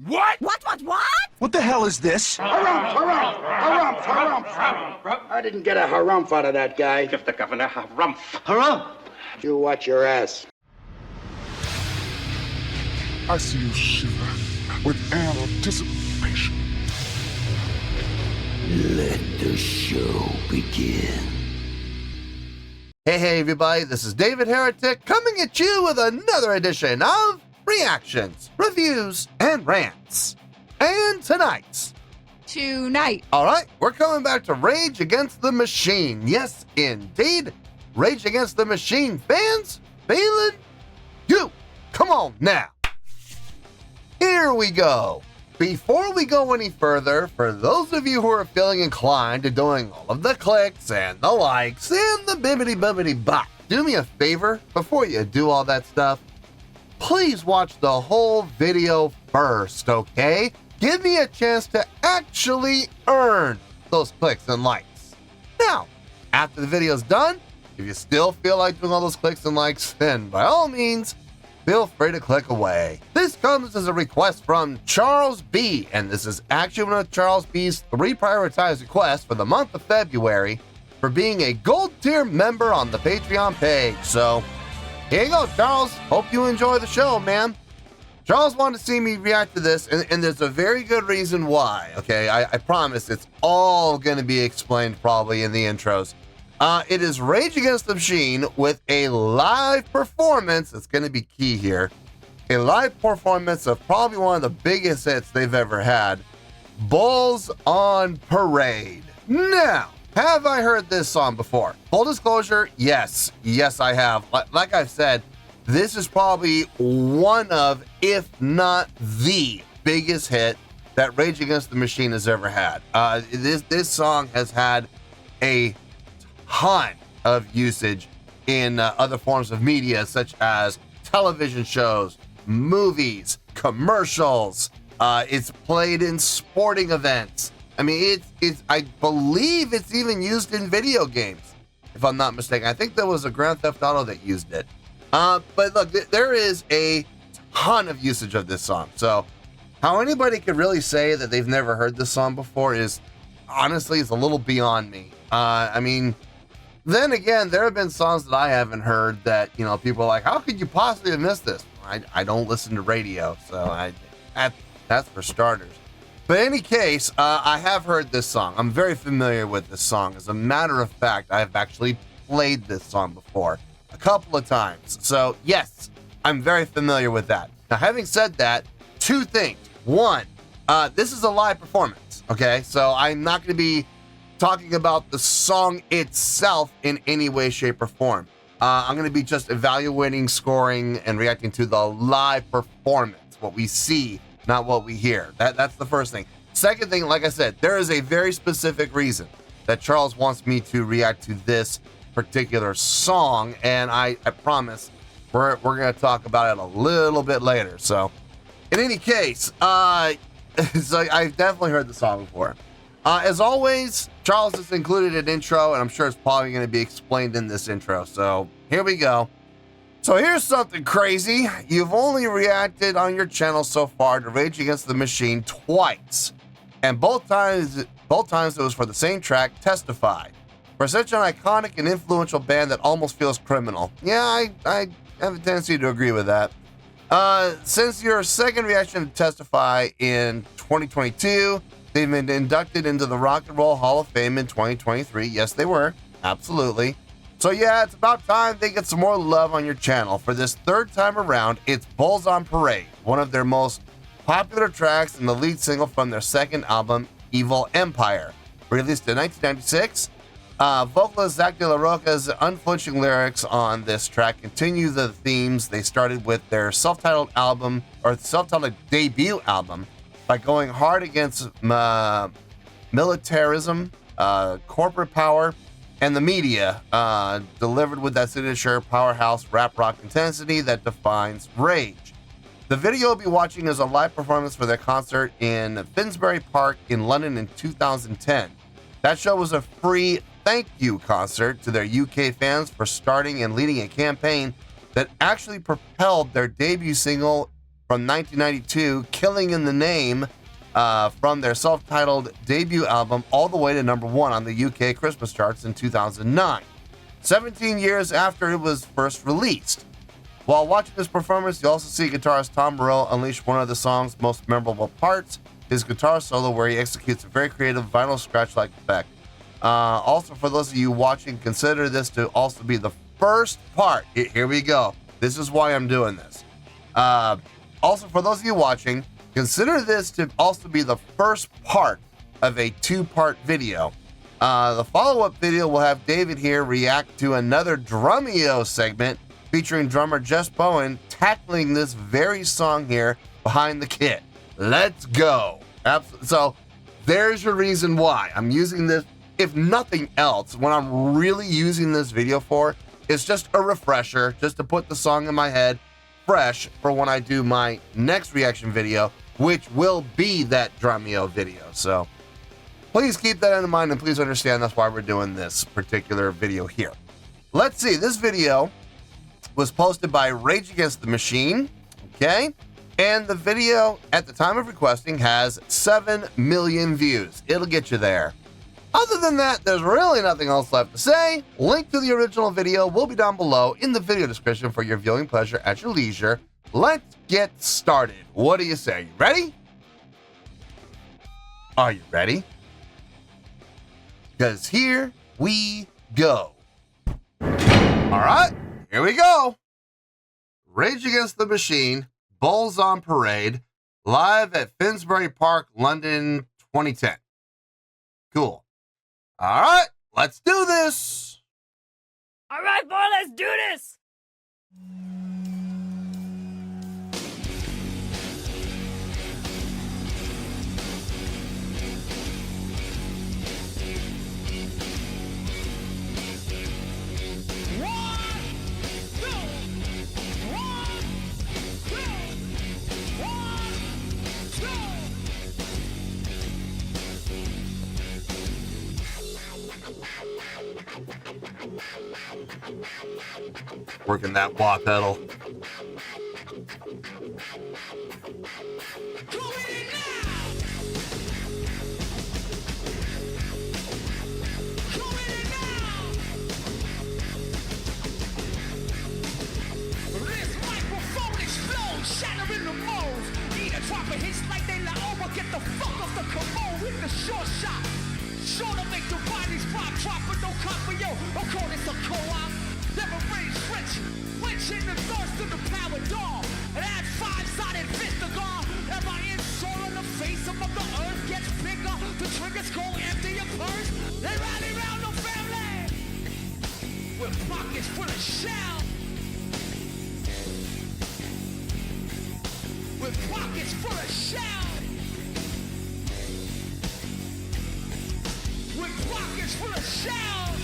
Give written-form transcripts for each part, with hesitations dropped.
What? What? What the hell is this? Harumph. I didn't get a harumph out of that guy. Give the governor harumph. Harumph! You watch your ass. I see you shiver with anticipation. Let the show begin. Hey everybody, this is David Heretic coming at you with another edition of Reactions, Reviews, and Rants. And tonight, alright, we're coming back to Rage Against the Machine. Yes, indeed, Rage Against the Machine fans, feeling you. Come on now. Here we go. Before we go any further, for those of you who are feeling inclined to doing all of the clicks and the likes and the bibbity-bobbity-bop, do me a favor before you do all that stuff. Please watch the whole video first, okay? Give me a chance to actually earn those clicks and likes. Now, after the video's done, if you still feel like doing all those clicks and likes, then by all means, feel free to click away. This comes as a request from Charles B, and this is actually one of Charles B's 3 prioritized requests for the month of February for being a gold tier member on the Patreon page. So, here you go, Charles. Hope you enjoy the show, man. Charles wanted to see me react to this, and there's a very good reason why, okay? I promise it's all going to be explained probably in the intros. It is Rage Against the Machine with a live performance. It's going to be key here. A live performance of probably one of the biggest hits they've ever had, Bulls on Parade. Now, have I heard this song before? Full disclosure, yes. Yes, I have. Like I've said, this is probably one of, if not the biggest hit that Rage Against the Machine has ever had. This song has had a ton of usage in other forms of media, such as television shows, movies, commercials. It's played in sporting events. I mean, I believe it's even used in video games, if I'm not mistaken. I think there was a Grand Theft Auto that used it. But look, there is a ton of usage of this song. So how anybody could really say that they've never heard this song before is, honestly, it's a little beyond me. I mean, then again, there have been songs that I haven't heard that, you know, people are like, how could you possibly have missed this? I don't listen to radio, so that's for starters. But in any case, I have heard this song. I'm very familiar with this song. As a matter of fact, I've actually played this song before a couple of times. So yes, I'm very familiar with that. Now, having said that, 2 things. 1, this is a live performance, okay? So I'm not going to be talking about the song itself in any way, shape, or form. I'm going to be just evaluating, scoring, and reacting to the live performance, what we see, not what we hear. That's the first thing. Second thing, like I said, there is a very specific reason that Charles wants me to react to this particular song, and I promise we're going to talk about it a little bit later. So, in any case, so I've definitely heard the song before. As always, Charles has included an intro, and I'm sure it's probably going to be explained in this intro. So here we go. So here's something crazy. You've only reacted on your channel so far to Rage Against the Machine twice, and both times it was for the same track, Testify. For such an iconic and influential band that almost feels criminal. Yeah, I have a tendency to agree with that. Since your second reaction to Testify in 2022, they've been inducted into the Rock and Roll Hall of Fame in 2023. Yes, they were. Absolutely. So yeah, it's about time they get some more love on your channel. For this 3rd time around, it's Bulls on Parade, one of their most popular tracks and the lead single from their 2nd album, Evil Empire. Released in 1996, vocalist Zach De La Rocha's unflinching lyrics on this track continue the themes they started with their self-titled album, or self-titled debut album, by going hard against militarism, corporate power, and the media, delivered with that signature powerhouse rap rock intensity that defines Rage. The video we'll be watching is a live performance for their concert in Finsbury Park in London in 2010. That show was a free thank you concert to their UK fans for starting and leading a campaign that actually propelled their debut single from 1992, Killing in the Name, from their self-titled debut album, all the way to number 1 on the UK Christmas charts in 2009, 17 years after it was first released. While watching this performance, you also see guitarist Tom Morello unleash one of the song's most memorable parts, his guitar solo, where he executes a very creative vinyl scratch-like effect. Also, for those of you watching, consider this to also be the first part. Here we go. This is why I'm doing this. Also, for those of you watching, consider this to also be the first part of a 2-part video. The follow-up video will have David here react to another Drumeo segment featuring drummer Jess Bowen tackling this very song here behind the kit. Let's go. So there's your reason why I'm using this. If nothing else, what I'm really using this video for is just a refresher, just to put the song in my head fresh for when I do my next reaction video, which will be that Drumeo video. So please keep that in mind, and please understand that's why we're doing this particular video here. Let's see. This video was posted by Rage Against the Machine, okay? And the video, at the time of requesting, has 7 million views. It'll get you there. Other than that, there's really nothing else left to say. Link to the original video will be down below in the video description for your viewing pleasure at your leisure. Let's get started. What do you say? You ready? Are you ready? Because here we go. All right. Here we go. Rage Against the Machine, Bulls on Parade, live at Finsbury Park, London, 2010. Cool. All right, let's do this. All right, boy, let's do this. Working that wah pedal. Shattering the molds. Need a drop of hits like they la over. Get the fuck off the commode with the short shot. Sure to make the bodies pop, drop, but no cop for yo. I'll call this a co-op. Never range French. Quenching the thirst of the power dog. And add 5-sided fist to guard. And my insole on the face of the earth gets bigger. The triggers go empty your purse. They rally round the family. With pockets full of shell. With pockets full of shell. With pockets full of shell.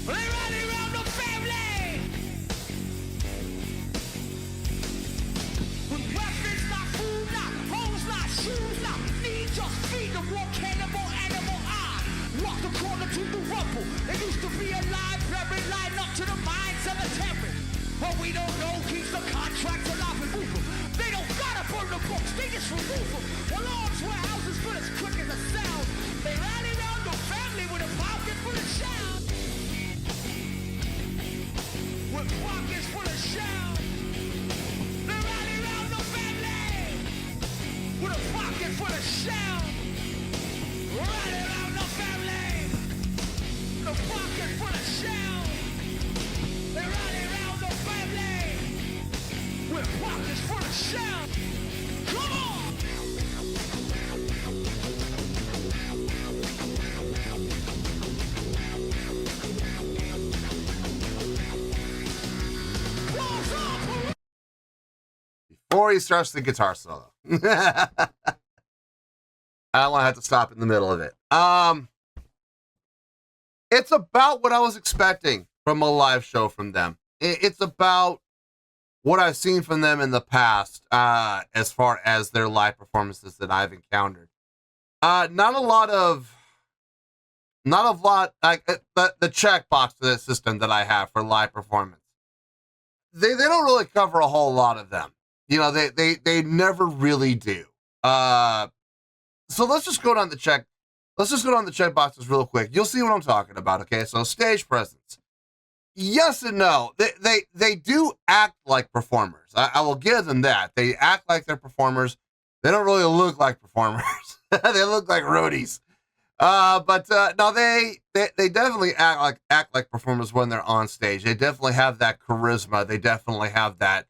They rally around the family. With weapons, not food, not hoes, not shoes, not need just feed the war cannibal animal eye. Walk the corner to the rumble. It used to be alive, buried, line up to the mine cemetery. But we don't know, keeps the contracts alive and moving. They don't gotta burn the books, they just remove them. Alarms, warehouses, but as quick as a sound. They rally around the family with a pocket full of shells. With pockets full of shells. They rally around the family with a pocket full of shells. Rally around the family with a pocket full of shells. They rally around the family with pockets full of shells. Come on! Before he starts the guitar solo. I don't want to have to stop in the middle of it. It's about what I was expecting from a live show from them. It's about what I've seen from them in the past, as far as their live performances that I've encountered. Not a lot like the checkbox to the system that I have for live performance. They don't really cover a whole lot of them. They never really do. So let's just go down the check. Let's just go down the check boxes real quick. You'll see what I'm talking about. Okay, so stage presence. Yes and no. They do act like performers. I will give them that. They act like they're performers. They don't really look like performers. They look like roadies. But no, they definitely act like performers when they're on stage. They definitely have that charisma. They definitely have that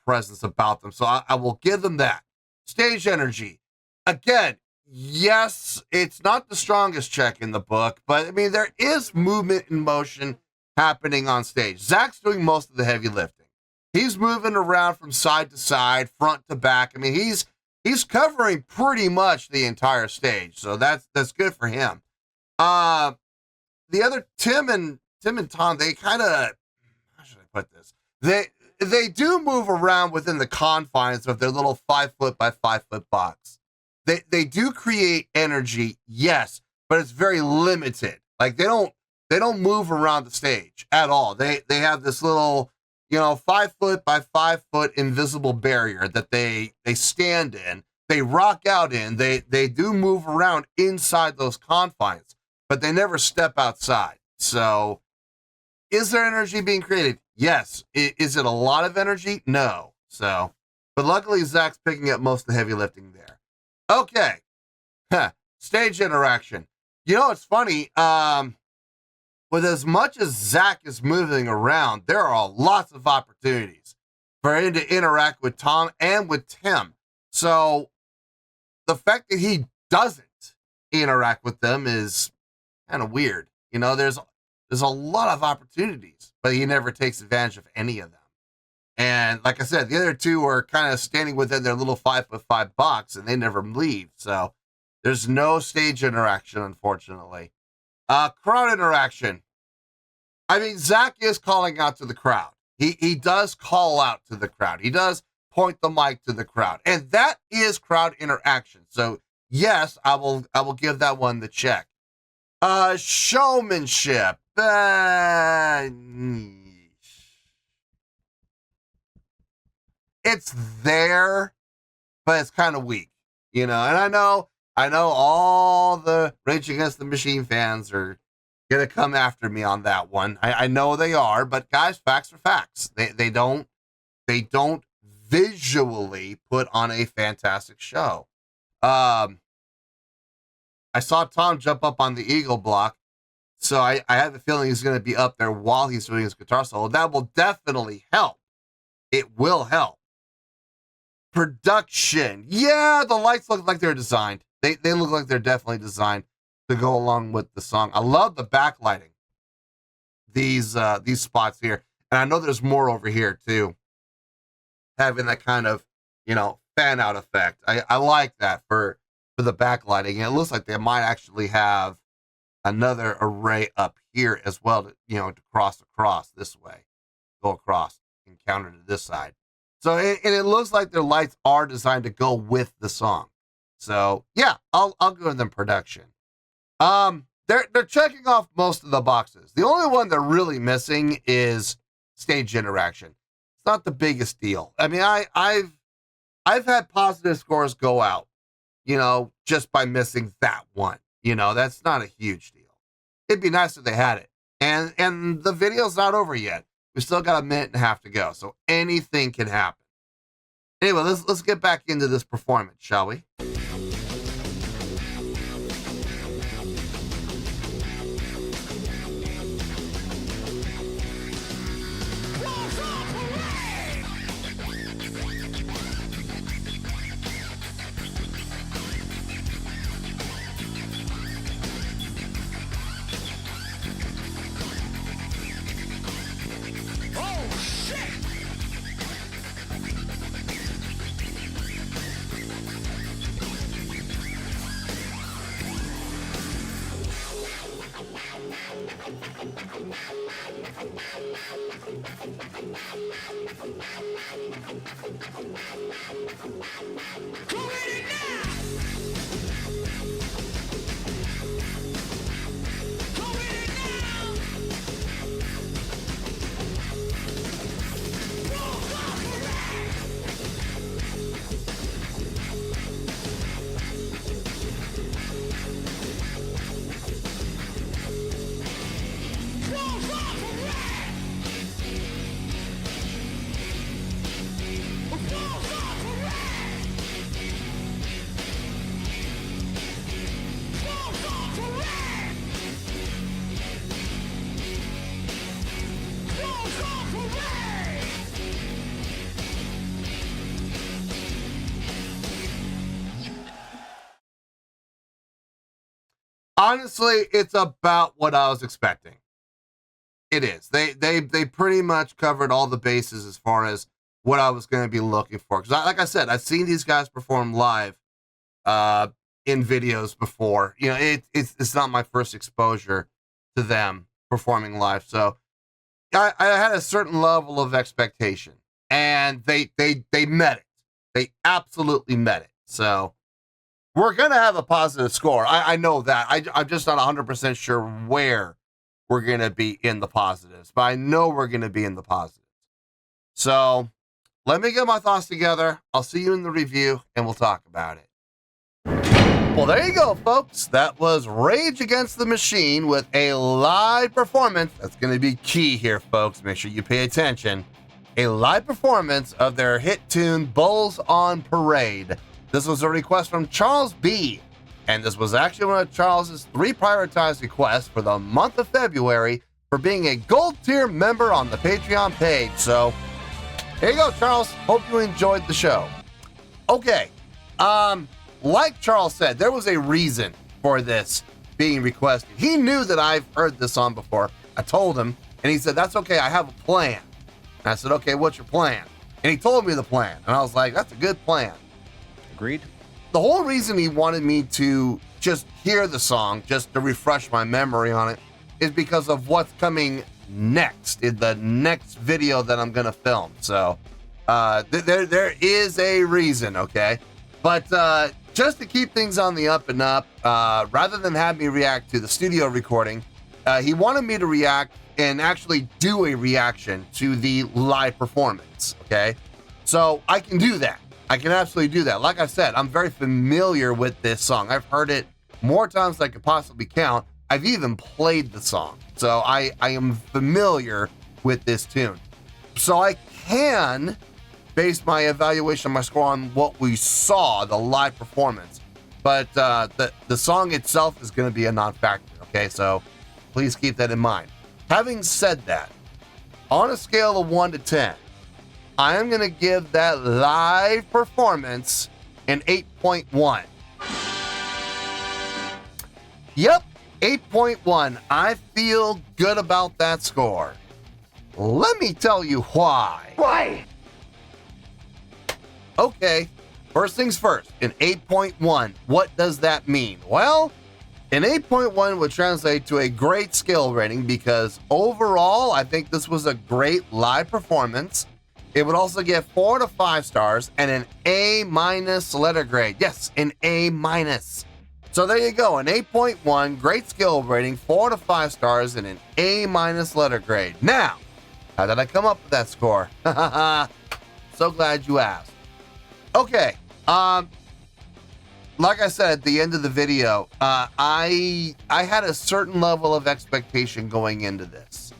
presence about them. So I will give them that. Stage energy. Again, yes, it's not the strongest check in the book, but I mean, there is movement and motion happening on stage. Zach's doing most of the heavy lifting. He's moving around from side to side, front to back. I mean, he's covering pretty much the entire stage, so that's good for him. The other Tim and Tom, they kind of, how should I put this? They do move around within the confines of their little 5 foot by 5 foot box. They do create energy, yes, but it's very limited. Like they don't move around the stage at all. They have this little, 5 foot by 5 foot invisible barrier that they stand in. They rock out in. They do move around inside those confines, but they never step outside. So, is there energy being created? Yes. Is it a lot of energy? No. So, but luckily Zach's picking up most of the heavy lifting there. Okay. Stage interaction. It's funny. With as much as Zach is moving around, there are lots of opportunities for him to interact with Tom and with Tim. So the fact that he doesn't interact with them is kind of weird. There's a lot of opportunities, but he never takes advantage of any of them. And like I said, the other two are kind of standing within their little 5 foot 5 box and they never leave. So there's no stage interaction, unfortunately. Crowd interaction. I mean, Zach is calling out to the crowd. He does call out to the crowd. He does point the mic to the crowd. And that is crowd interaction. So yes, I will give that one the check. Showmanship. It's there, but it's kind of weak, and I know all the Rage Against the Machine fans are gonna come after me on that one. I know they are, but guys, facts are facts. They don't visually put on a fantastic show. I saw Tom jump up on the Eagle block, so I have a feeling he's gonna be up there while he's doing his guitar solo. That will definitely help. It will help. Production. Yeah, the lights look like they're designed. They look like they're definitely designed to go along with the song. I love the backlighting. These spots here. And I know there's more over here too. Having that kind of, fan out effect. I like that for the backlighting. And it looks like they might actually have another array up here as well to cross across this way. Go across and counter to this side. So, and it looks like their lights are designed to go with the song. So, yeah, I'll go with them production. They're checking off most of the boxes. The only one they're really missing is stage interaction. It's not the biggest deal. I mean, I've had positive scores go out, just by missing that one. That's not a huge deal. It'd be nice if they had it. And the video's not over yet. We still got a minute and a half to go, so anything can happen. Anyway, let's get back into this performance, shall we? Honestly, it's about what I was expecting. It is. They pretty much covered all the bases as far as what I was going to be looking for. Because, like I said, I've seen these guys perform live in videos before. You know, it's not my first exposure to them performing live. So I had a certain level of expectation, and they met it. They absolutely met it. So we're going to have a positive score. I know that. I'm just not 100% sure where we're going to be in the positives, but I know we're going to be in the positives. So let me get my thoughts together. I'll see you in the review, and we'll talk about it. Well, there you go, folks. That was Rage Against the Machine with a live performance. That's going to be key here, folks. Make sure you pay attention. A live performance of their hit tune, Bulls on Parade. This was a request from Charles B., and this was actually one of Charles's 3 prioritized requests for the month of February for being a gold tier member on the Patreon page. So, here you go, Charles. Hope you enjoyed the show. Okay, like Charles said, there was a reason for this being requested. He knew that I've heard this song before. I told him, and he said, that's okay, I have a plan. And I said, okay, what's your plan? And he told me the plan, and I was like, that's a good plan. Agreed. The whole reason he wanted me to just hear the song, just to refresh my memory on it, is because of what's coming next, in the next video that I'm going to film. So, there is a reason, okay? But just to keep things on the up and up, rather than have me react to the studio recording, he wanted me to react and actually do a reaction to the live performance, okay? So I can do that. I can absolutely do that. Like I said, I'm very familiar with this song. I've heard it more times than I could possibly count. I've even played the song. So I am familiar with this tune. So I can base my evaluation, my score on what we saw, the live performance. But the song itself is going to be a non-factor, okay? So please keep that in mind. Having said that, on a scale of 1 to 10, I am going to give that live performance an 8.1. Yep, 8.1. I feel good about that score. Let me tell you why. Why? Okay, first things first, an 8.1. What does that mean? Well, an 8.1 would translate to a great skill rating because overall, I think this was a great live performance. It would also get 4 to 5 stars and an A- letter grade. Yes, an A-. So there you go, an 8.1, great skill rating, 4 to 5 stars, and an A- letter grade. Now, how did I come up with that score? So glad you asked. Okay, like I said at the end of the video, I had a certain level of expectation going into this.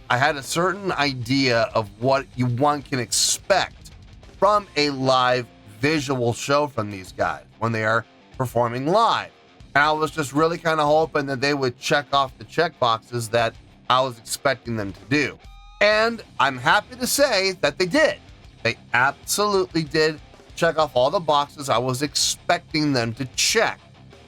I had a certain idea of what one can expect from a live visual show from these guys when they are performing live. And I was just really kind of hoping that they would check off the check boxes that I was expecting them to do. And I'm happy to say that they did. They absolutely did check off all the boxes I was expecting them to check.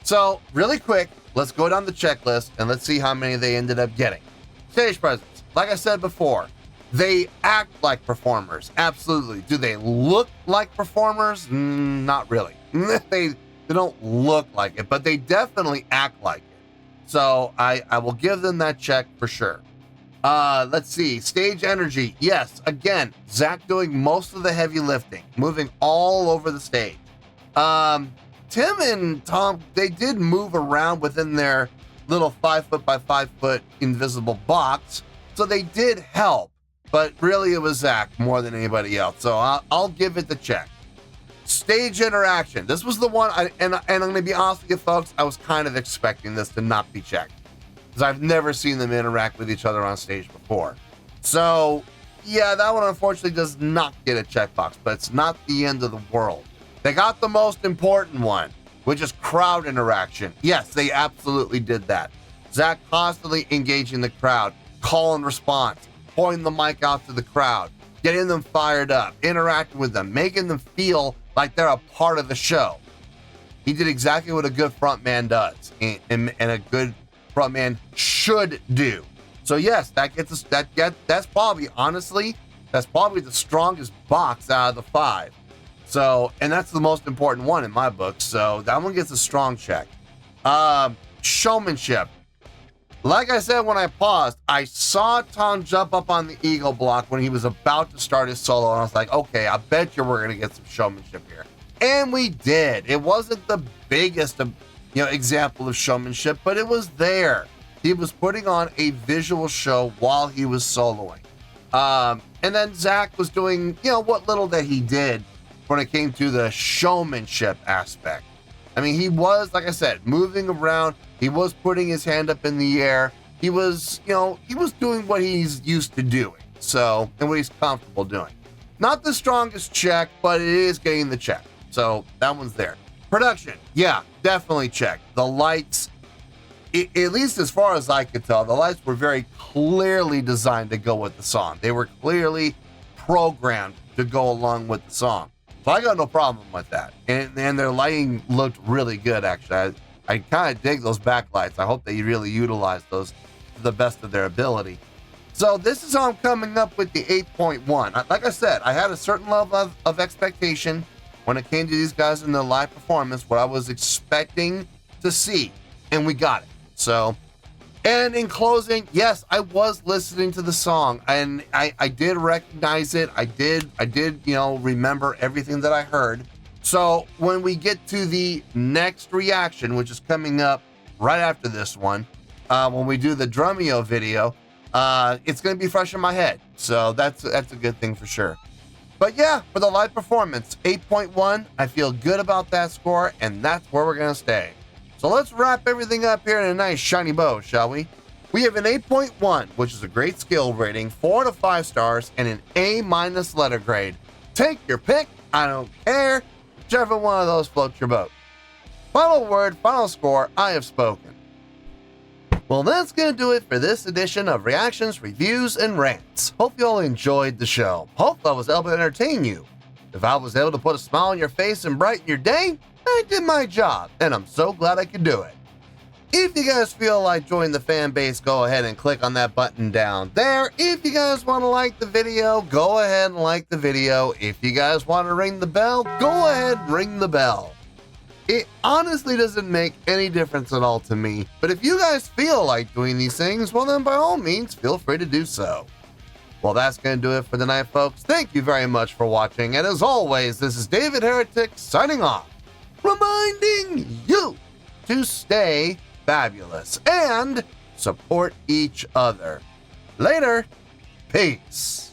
So really quick, let's go down the checklist and let's see how many they ended up getting. Stage presence. Like I said before, they act like performers. Absolutely. Do they look like performers? Not really. They don't look like it, but they definitely act like it. So I will give them that check for sure. Let's see. Stage energy. Yes, again, Zach doing most of the heavy lifting, moving all over the stage. Tim and Tom, they did move around within their little 5 foot by 5 foot invisible box. So they did help, but really it was Zach more than anybody else. So I'll give it the check. Stage interaction. This was the one, and I'm going to be honest with you folks, I was kind of expecting this to not be checked because I've never seen them interact with each other on stage before. So yeah, that one unfortunately does not get a checkbox, but it's not the end of the world. They got the most important one, which is crowd interaction. Yes, they absolutely did that. Zach constantly engaging the crowd, call and response, pointing the mic out to the crowd, getting them fired up, interacting with them, making them feel like they're a part of the show. He did exactly what a good frontman does, and a good frontman should do. So yes, that gets us. That's probably, honestly, that's probably the strongest box out of the 5. So, and that's the most important one in my book. So that one gets a strong check. Showmanship. Like I said when I paused, I saw Tom jump up on the eagle block when he was about to start his solo, and I was like, okay, I bet you we're gonna get some showmanship here. And we did. It wasn't the biggest example of showmanship, but it was there. He was putting on a visual show while he was soloing. And then Zach was doing, what little that he did when it came to the showmanship aspect. I mean, he was, like I said, moving around. He was putting his hand up in the air. He was, he was doing what he's used to doing. So, and what he's comfortable doing. Not the strongest check, but it is getting the check. So that one's there. Production, yeah, definitely check. The lights, at least as far as I could tell, the lights were very clearly designed to go with the song. They were clearly programmed to go along with the song. So I got no problem with that. And their lighting looked really good, actually. I kind of dig those backlights. I hope they really utilize those to the best of their ability. So this is how I'm coming up with the 8.1. Like I said, I had a certain level of expectation when it came to these guys in their live performance, what I was expecting to see, and we got it. So, and in closing, yes, I was listening to the song, and I did recognize it. I did, remember everything that I heard. So when we get to the next reaction, which is coming up right after this one, when we do the Drumeo video, it's going to be fresh in my head. So that's a good thing for sure. But yeah, for the live performance, 8.1, I feel good about that score, and that's where we're going to stay. So let's wrap everything up here in a nice shiny bow, shall we? We have an 8.1, which is a great skill rating, 4 out of 5 stars, and an A- letter grade. Take your pick, I don't care, whichever one of those floats your boat. Final word, final score, I have spoken. Well, that's going to do it for this edition of Reactions, Reviews, and Rants. Hope you all enjoyed the show. Hope I was able to entertain you. If I was able to put a smile on your face and brighten your day, I did my job, and I'm so glad I could do it. If you guys feel like joining the fan base, go ahead and click on that button down there. If you guys want to like the video, go ahead and like the video. If you guys want to ring the bell, go ahead and ring the bell. It honestly doesn't make any difference at all to me, but if you guys feel like doing these things, well then by all means, feel free to do so. Well, that's going to do it for tonight, folks. Thank you very much for watching, and as always, this is David Heretic signing off, reminding you to stay fabulous and support each other. Later. Peace.